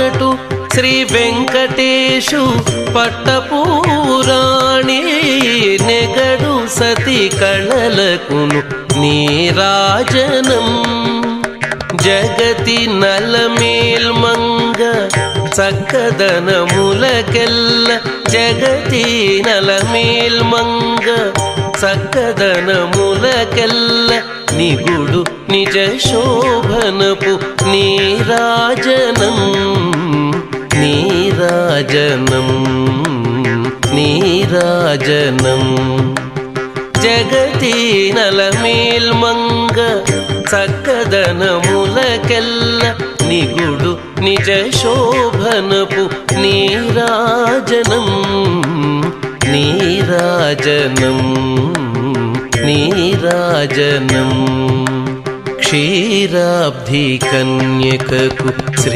మొదటు శ్రీ వెంకటేశు పట్టపూరాణి నెగడు సతి కళలకును నీరాజనం జగతి నలమేల్మంగ చక్కదనములకెల్ల జగతి నలమేల్మంగ చక్కదనములకెల్ల నిగుడు నిజ శోభనపు నీరాజనం నీరాజనం నీరాజనం జగతి నలమేల్మంగ చక్కదనములకెల్ల నిగుడు నిజ శోభనపు నీరాజనం నీరాజనం నీరాజనం క్షీరాబ్ధి కన్యకకు శ్రీ